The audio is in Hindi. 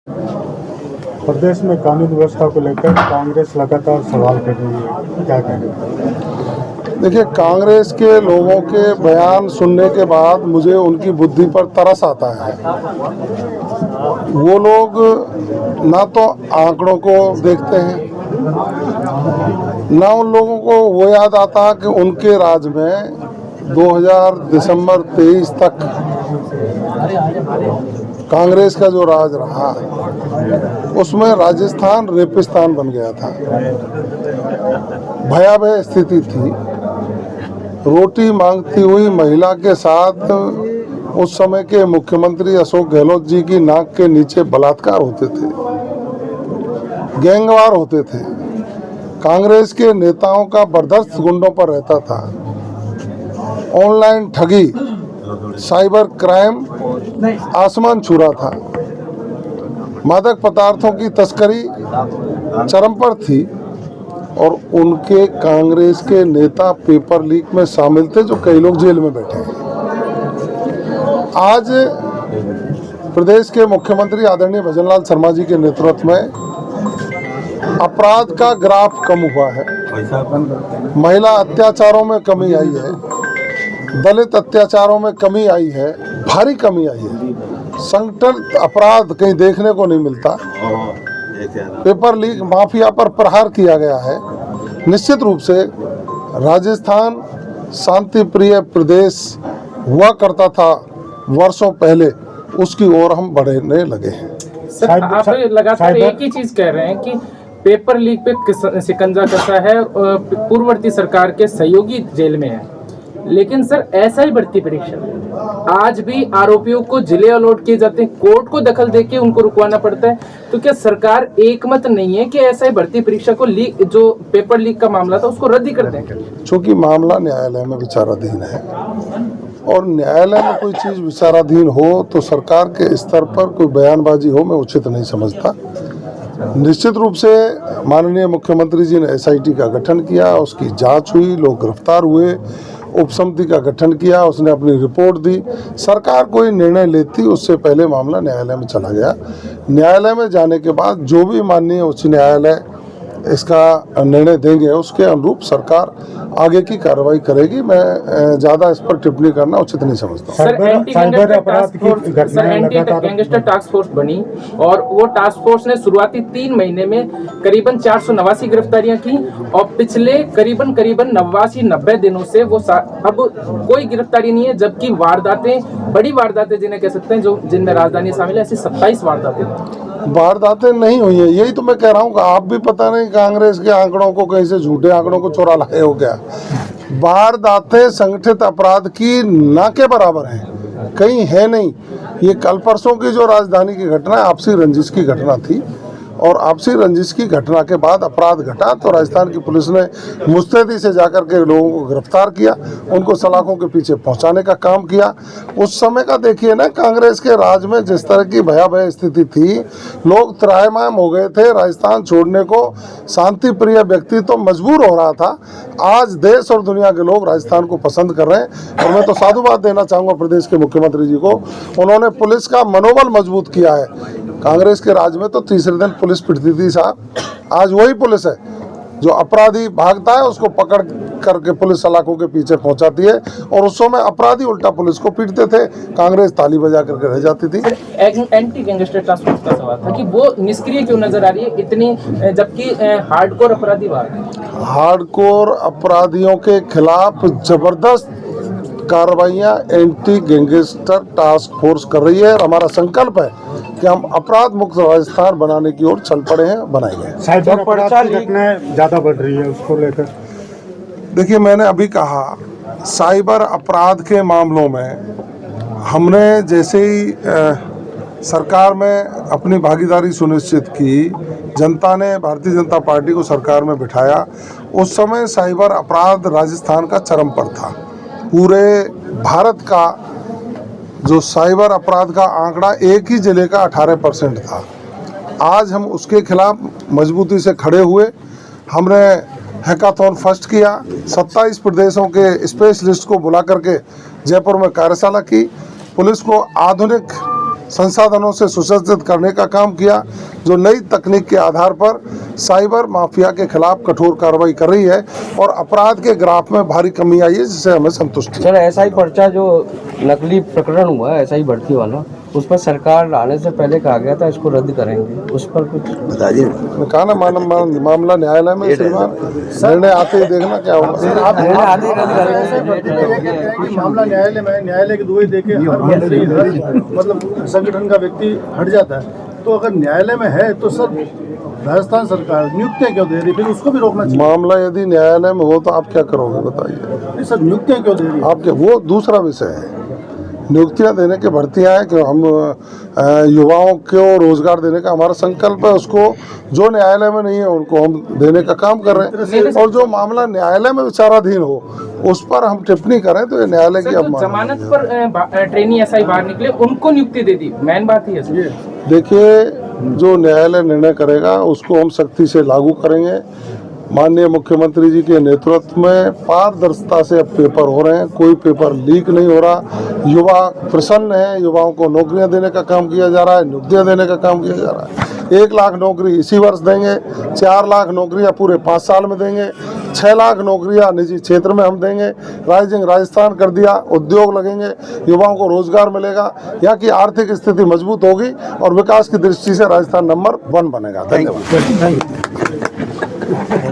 प्रदेश में कानून व्यवस्था को लेकर कांग्रेस लगातार सवाल कर रही है, क्या कहेंगे? देखिए, कांग्रेस के लोगों के बयान सुनने के बाद मुझे उनकी बुद्धि पर तरस आता है। वो लोग ना तो आंकड़ों को देखते हैं, ना उन लोगों को वो याद आता कि उनके राज में 2000 दिसंबर 23 तक कांग्रेस का जो राज रहा उसमें राजस्थान रेपिस्तान बन गया था। भयावह स्थिति थी। रोटी मांगती हुई महिला के साथ उस समय के मुख्यमंत्री अशोक गहलोत जी की नाक के नीचे बलात्कार होते थे, गैंगवार होते थे। कांग्रेस के नेताओं का बर्दाश्त गुंडों पर रहता था। ऑनलाइन ठगी, साइबर क्राइम आसमान छू रहा था। मादक पदार्थों की तस्करी चरम पर थी और उनके कांग्रेस के नेता पेपर लीक में शामिल थे, जो कई लोग जेल में बैठे हैं। आज प्रदेश के मुख्यमंत्री आदरणीय भजनलाल शर्मा जी के नेतृत्व में अपराध का ग्राफ कम हुआ है। महिला अत्याचारों में कमी आई है, दलित अत्याचारों में कमी आई है, भारी कमी आई है। संगठित अपराध कहीं देखने को नहीं मिलता। पेपर लीक माफिया पर प्रहार किया गया है। निश्चित रूप से राजस्थान शांति प्रिय प्रदेश हुआ करता था वर्षों पहले, उसकी ओर हम बढ़ने लगे हैं। सर, आप लगातार एक ही चीज कह रहे हैं कि पेपर लीक पे शिकंजा कसा है, पूर्ववर्ती सरकार के सहयोगी जेल में है। लेकिन सर, ऐसा ही भर्ती परीक्षा आज भी आरोपियों को जिले अलॉट किए जाते हैं, कोर्ट को दखल देके उनको रुकवाना पड़ता है। तो क्या सरकार एकमत नहीं है कि ऐसा ही भर्ती परीक्षा को लीक, जो पेपर लीक का मामला था, उसको रद्द ही कर दें? चूंकि मामला न्यायालय में विचाराधीन है और न्यायालय में कोई चीज विचाराधीन हो तो सरकार के स्तर पर कोई बयानबाजी हो, मैं उचित नहीं समझता। निश्चित रूप से माननीय मुख्यमंत्री जी ने SIT का गठन किया, उसकी जांच हुई, लोग गिरफ्तार हुए। उपसमिति का गठन किया, उसने अपनी रिपोर्ट दी। सरकार कोई निर्णय लेती उससे पहले मामला न्यायालय में चला गया। न्यायालय में जाने के बाद जो भी माननीय उच्च न्यायालय इसका निर्णय देंगे, उसके अनुरूप सरकार आगे की कार्रवाई करेगी। मैं ज़्यादा इस पर टिप्पणी करना उचित नहीं समझता। Sir, anti gangster task force बनी और वो टास्क फोर्स ने शुरुआती 3 महीने में करीबन 489 गिरफ्तारियां की और पिछले करीबन 89-90 दिनों से वो अब कोई गिरफ्तारी नहीं है। जबकि वारदातें, बड़ी वारदातें जिन्हें कह सकते हैं, जो जिनमें राजधानी शामिल है, ऐसी 27 वारदातें नहीं हुई है। यही तो मैं कह रहा हूँ कि आप भी पता नहीं कांग्रेस के आंकड़ों को कहीं से झूठे आंकड़ों को चुरा लाए हो क्या। वारदातें संगठित अपराध की ना के बराबर हैं, कहीं है नहीं। ये कल परसों की जो राजधानी की घटना है, आपसी रंजिश की घटना थी और आपसी रंजिश की घटना के बाद अपराध घटा तो राजस्थान की पुलिस ने मुस्तैदी से जाकर के लोगों को गिरफ्तार किया, उनको सलाखों के पीछे पहुंचाने का काम किया। उस समय का देखिए ना, कांग्रेस के राज में जिस तरह की भयावह स्थिति थी, लोग त्राहिमाम हो गए थे। राजस्थान छोड़ने को शांति प्रिय व्यक्ति तो मजबूर हो रहा था। आज देश और दुनिया के लोग राजस्थान को पसंद कर रहे हैं और मैं तो साधुवाद देना चाहूँगा प्रदेश के मुख्यमंत्री जी को। उन्होंने पुलिस का मनोबल मजबूत किया है। कांग्रेस के राज में तो तीसरे दिन पुलिस पिटती थी साहब। आज वही पुलिस है जो अपराधी भागता है उसको पकड़ करके पुलिस सलाखों के पीछे पहुंचाती है और उस समय अपराधी उल्टा पुलिस को पीटते थे, कांग्रेस ताली बजा करके रह जाती थी। एंटी गैंगस्टर टास्क फोर्स का सवाल था कि वो निष्क्रिय क्यों नजर आ रही है इतनी, जबकि हार्डकोर अपराधी हार्डकोर अपराधियों के खिलाफ जबरदस्त कार्रवाइयाँ एंटी गैंगस्टर टास्क फोर्स कर रही है और हमारा संकल्प है कि हम अपराध मुक्त राजस्थान बनाने की ओर चल पड़े हैं, बनाएंगे। साइबर अपराध की घटनाएं ज़्यादा बढ़ रही है, उसको लेकर देखिए, मैंने अभी कहा साइबर अपराध के मामलों में हमने जैसे ही सरकार में अपनी भागीदारी सुनिश्चित की, जनता ने भारतीय जनता पार्टी को सरकार में बिठाया, उस समय साइबर अपराध राजस्थान का चरम पर था। पूरे भारत का जो साइबर अपराध का आंकड़ा एक ही जिले का 18% था। आज हम उसके खिलाफ मजबूती से खड़े हुए। हमने हैकाथॉन फर्स्ट किया, 27 प्रदेशों के स्पेशलिस्ट को बुला करके जयपुर में कार्यशाला की। पुलिस को आधुनिक संसाधनों से सुसज्जित करने का काम किया, जो नई तकनीक के आधार पर साइबर माफिया के खिलाफ कठोर कार्रवाई कर रही है और अपराध के ग्राफ में भारी कमी आई है, जिससे हमें संतुष्टि है। सर, एसआई पर्चा जो नकली प्रकरण हुआ है, एसआई भर्ती वाला, उस पर सरकार आने से पहले कहा गया था इसको रद्द करेंगे, उस पर कुछ बताइए। कहा ना मामला न्यायालय में, निर्णय आते ही देखना क्या होगा। मामला न्यायालय में, न्यायालय की दुहाई देके हर मंत्री मतलब संगठन का व्यक्ति हट जाता है। तो अगर न्यायालय में है तो सर राजस्थान सरकार नियुक्तियां क्यों दे रही, फिर उसको भी रोकना चाहिए। मामला यदि न्यायालय में हो तो आप क्या करोगे बताइए। नहीं सर, नियुक्तियां क्यों दे रही है? आपके वो दूसरा विषय है, नियुक्तियां देने की भर्तियां हैं कि हम युवाओं को रोजगार देने का हमारा संकल्प है, उसको जो न्यायालय में नहीं है उनको हम देने का काम कर रहे हैं। और जो मामला न्यायालय में विचाराधीन हो उस पर हम टिप्पणी करें तो ये न्यायालय की अवमानना। जमानत पर ट्रेनी एसआई बाहर निकले, उनको नियुक्ति दे दी, मेन बात ही है। देखिए, जो न्यायालय निर्णय करेगा उसको हम सख्ती से लागू करेंगे। माननीय मुख्यमंत्री जी के नेतृत्व में पारदर्शिता से अब पेपर हो रहे हैं, कोई पेपर लीक नहीं हो रहा। युवा प्रसन्न है, युवाओं को नौकरियां देने का काम किया जा रहा है, नियुक्तियां देने का काम किया जा रहा है। 1 लाख नौकरी इसी वर्ष देंगे, 4 लाख नौकरियां पूरे 5 साल में देंगे, 6 लाख नौकरियां निजी क्षेत्र में हम देंगे। राइजिंग राजस्थान कर दिया, उद्योग लगेंगे, युवाओं को रोजगार मिलेगा, यहाँ की आर्थिक स्थिति मजबूत होगी और विकास की दृष्टि से राजस्थान नंबर 1 बनेगा। धन्यवाद।